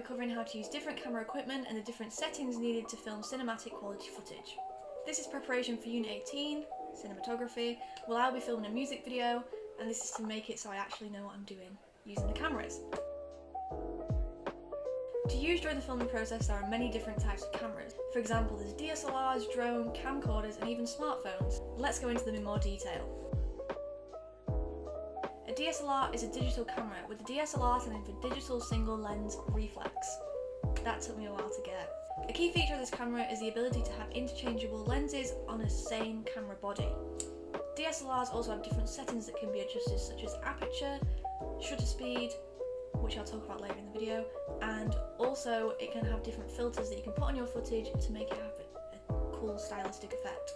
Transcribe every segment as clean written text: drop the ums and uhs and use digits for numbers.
covering how to use different camera equipment and the different settings needed to film cinematic quality footage. This is preparation for Unit 18, Cinematography, where I'll be filming a music video, and this is to make it so I actually know what I'm doing using the cameras. To use during the filming process, there are many different types of cameras. For example, there's DSLRs, drone, camcorders, and even smartphones. Let's go into them in more detail. A DSLR is a digital camera, with the DSLR standing for digital single lens reflex. That took me a while to get. A key feature of this camera is the ability to have interchangeable lenses on a same camera body. DSLRs also have different settings that can be adjusted, such as aperture, shutter speed, which I'll talk about later in the video, and also it can have different filters that you can put on your footage to make it have a cool stylistic effect.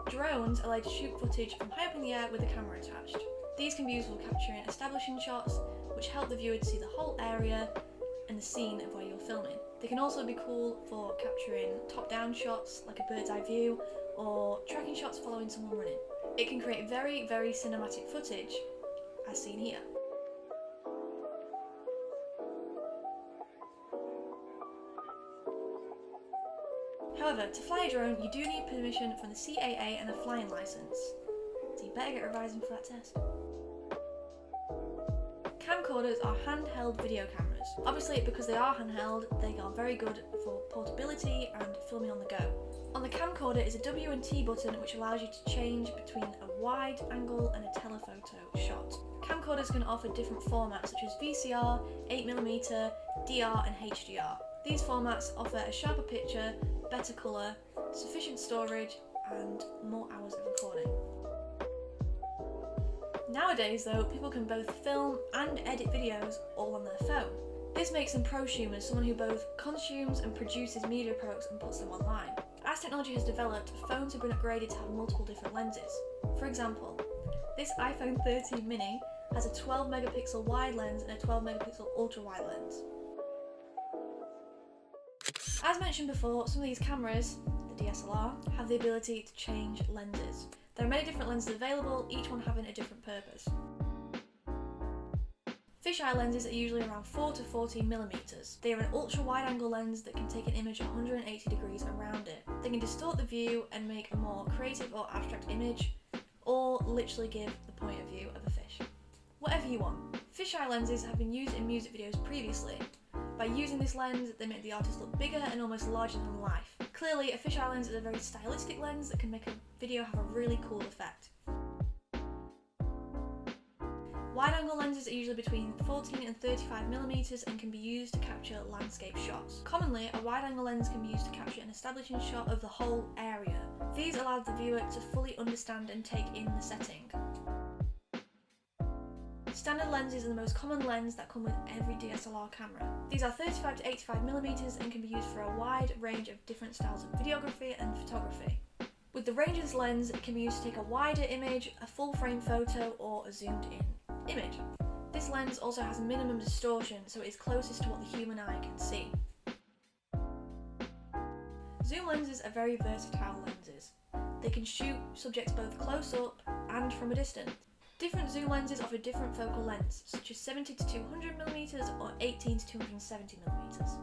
Drones allow you to shoot footage from high up in the air with a camera attached. These can be used for capturing establishing shots, which help the viewer to see the whole area and the scene of where you're filming. They can also be cool for capturing top-down shots, like a bird's eye view, or tracking shots following someone running. It can create very, very cinematic footage, as seen here. However, to fly a drone, you do need permission from the CAA and a flying license, so you better get revising for that test. Camcorders are handheld video cameras. Obviously, because they are handheld, they are very good for portability and filming on the go. On the camcorder is a W and T button which allows you to change between a wide angle and a telephoto shot. Camcorders can offer different formats such as VCR, 8mm, DR and HDR. These formats offer a sharper picture, better colour, sufficient storage and more hours of recording. Nowadays though, people can both film and edit videos all on their phone. This makes them prosumers, someone who both consumes and produces media products and puts them online. As technology has developed, phones have been upgraded to have multiple different lenses. For example, this iPhone 13 mini has a 12 megapixel wide lens and a 12 megapixel ultra wide lens. As mentioned before, some of these cameras, the DSLR, have the ability to change lenses. There are many different lenses available, each one having a different purpose. Fisheye lenses are usually around 4 to 14mm. They are an ultra wide angle lens that can take an image 180 degrees around it. They can distort the view and make a more creative or abstract image, or literally give the point of view of a fish. Whatever you want. Fisheye lenses have been used in music videos previously. By using this lens, they make the artist look bigger and almost larger than life. Clearly, a fisheye lens is a very stylistic lens that can make a video have a really cool effect. Wide-angle lenses are usually between 14 and 35mm and can be used to capture landscape shots. Commonly, a wide-angle lens can be used to capture an establishing shot of the whole area. These allow the viewer to fully understand and take in the setting. Standard lenses are the most common lens that come with every DSLR camera. These are 35 to 85mm and can be used for a wide range of different styles of videography and photography. With the range of this lens, it can be used to take a wider image, a full frame photo, or a zoomed in image. This lens also has minimum distortion, so it is closest to what the human eye can see. Zoom lenses are very versatile lenses. They can shoot subjects both close up and from a distance. Different zoom lenses offer different focal lengths, such as 70 to 200mm or 18 to 270mm.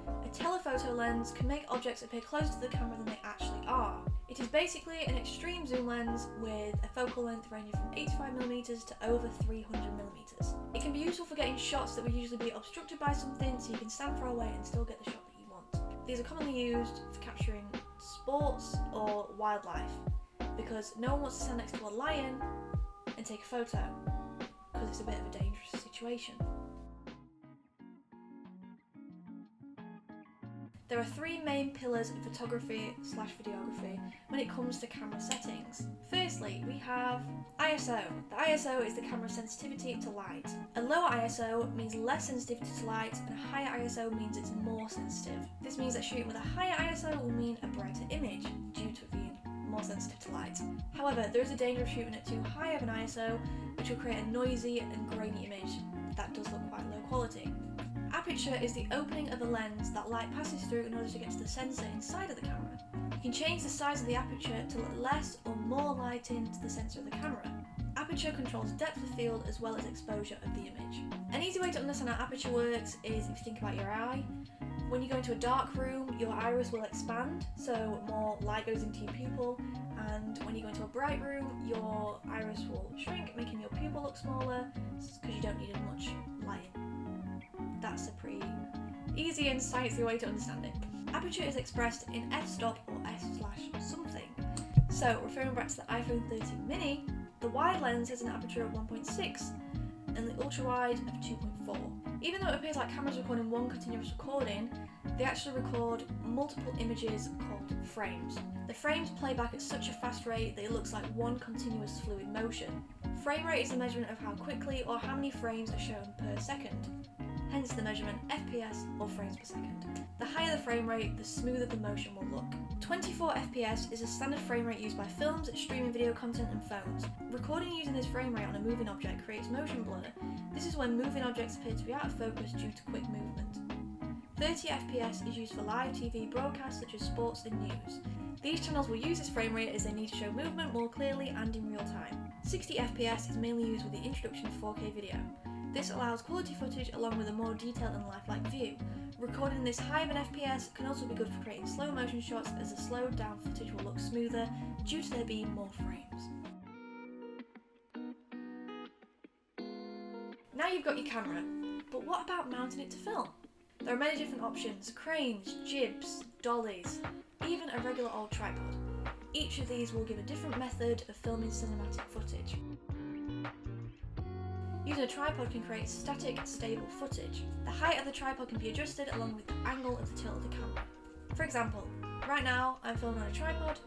A telephoto lens can make objects appear closer to the camera than they actually are. It is basically an extreme zoom lens with a focal length ranging from 85mm to over 300mm. It can be useful for getting shots that would usually be obstructed by something, so you can stand far away and still get the shot that you want. These are commonly used for capturing sports or wildlife, because no one wants to stand next to a lion and take a photo, because it's a bit of a dangerous situation. There are three main pillars in photography/videography when it comes to camera settings. Firstly, we have ISO. The ISO is the camera's sensitivity to light. A lower ISO means less sensitivity to light, and a higher ISO means it's more sensitive. This means that shooting with a higher ISO will mean a brighter image, due to it being more sensitive to light. However, there is a danger of shooting at too high of an ISO, which will create a noisy and grainy image that does look quite low quality. Aperture is the opening of a lens that light passes through in order to get to the sensor inside of the camera. You can change the size of the aperture to let less or more light into the sensor of the camera. Aperture controls depth of field as well as exposure of the image. An easy way to understand how aperture works is if you think about your eye. When you go into a dark room, your iris will expand, so more light goes into your pupil, and when you go into a bright room, your iris will shrink, making your pupil look smaller, because you don't need as much light in. That's a pretty easy and sciencey way to understand it. Aperture is expressed in f-stop or f/something. So, referring back to the iPhone 13 mini, the wide lens has an aperture of 1.6 and the ultra-wide of 2.4. Even though it appears like cameras recording one continuous recording, they actually record multiple images called frames. The frames play back at such a fast rate that it looks like one continuous fluid motion. Frame rate is the measurement of how quickly or how many frames are shown per second, hence the measurement FPS or frames per second. The higher the frame rate, the smoother the motion will look. 24 FPS is a standard frame rate used by films, streaming video content and phones. Recording using this frame rate on a moving object creates motion blur. This is when moving objects appear to be out of focus due to quick movement. 30 FPS is used for live TV broadcasts such as sports and news. These channels will use this frame rate as they need to show movement more clearly and in real time. 60 FPS is mainly used with the introduction of 4K video. This allows quality footage along with a more detailed and lifelike view. Recording this high of an FPS can also be good for creating slow motion shots, as the slowed down footage will look smoother due to there being more frames. Now you've got your camera, but what about mounting it to film? There are many different options: cranes, jibs, dollies, even a regular old tripod. Each of these will give a different method of filming cinematic footage. Using a tripod can create static, stable footage. The height of the tripod can be adjusted along with the angle of the tilt of the camera. For example, right now I'm filming on a tripod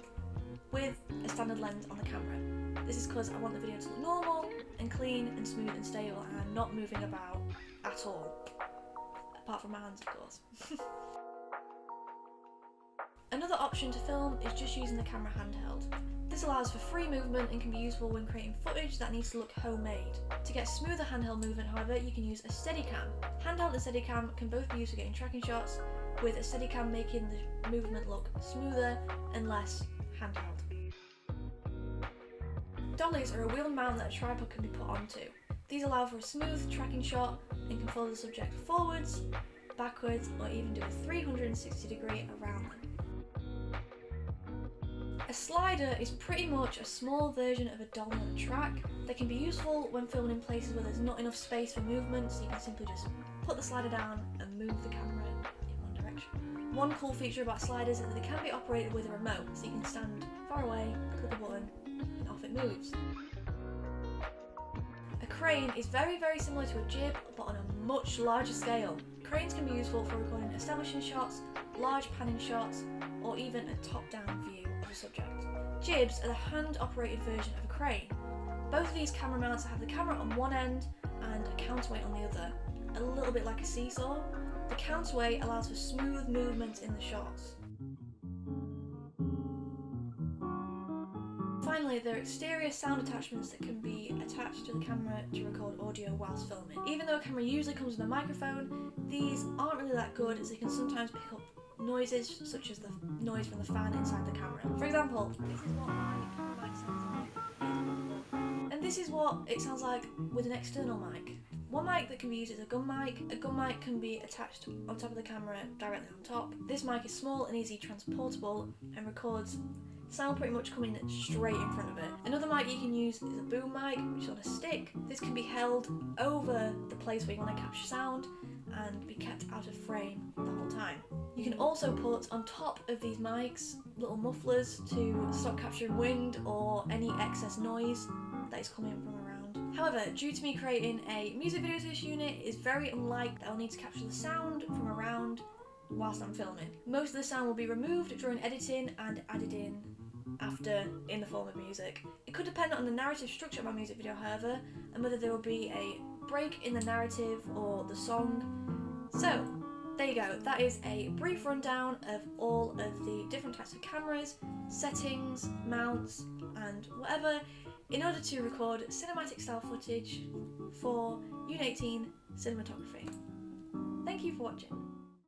with a standard lens on the camera. This is because I want the video to look normal and clean and smooth and stable, and I'm not moving about at all. Apart from my hands, of course. Another option to film is just using the camera handheld. This allows for free movement and can be useful when creating footage that needs to look homemade. To get smoother handheld movement, however, you can use a Steadicam. Handheld and Steadicam can both be used for getting tracking shots, with a Steadicam making the movement look smoother and less handheld. Dollies are a wheeled mount that a tripod can be put onto. These allow for a smooth tracking shot and can follow the subject forwards, backwards, or even do a 360 degree around them. A slider is pretty much a small version of a dolly on a track. They can be useful when filming in places where there's not enough space for movement, so you can simply just put the slider down and move the camera in one direction. One cool feature about sliders is that they can be operated with a remote, so you can stand far away, click a button, and off it moves. A crane is very similar to a jib, but on a much larger scale. Cranes can be useful for recording establishing shots, large panning shots, or even a top-down view of a subject. Jibs are the hand-operated version of a crane. Both of these camera mounts have the camera on one end and a counterweight on the other, a little bit like a seesaw. The counterweight allows for smooth movement in the shots. Finally, there are exterior sound attachments that can be attached to the camera to record audio whilst filming. Even though a camera usually comes with a microphone, these aren't really that good, as they can sometimes pick up noises such as the noise from the fan inside the camera. For example, this is what my mic sounds like. And this is what it sounds like with an external mic. One mic that can be used is a gun mic. A gun mic can be attached on top of the camera directly on top. This mic is small and easy transportable and records sound pretty much coming straight in front of it. Another mic you can use is a boom mic, which is on a stick. This can be held over the place where you want to capture sound and be kept out of frame the whole time. You can also put on top of these mics little mufflers to stop capturing wind or any excess noise that is coming from around. However, due to me creating a music video to this unit, it is very unlikely that I'll need to capture the sound from around whilst I'm filming. Most of the sound will be removed during editing and added in after in the form of music. It could depend on the narrative structure of my music video, however, and whether there will be a break in the narrative or the song. So, there you go. That is a brief rundown of all of the different types of cameras, settings, mounts, and whatever in order to record cinematic style footage for Unit 18 cinematography. Thank you for watching.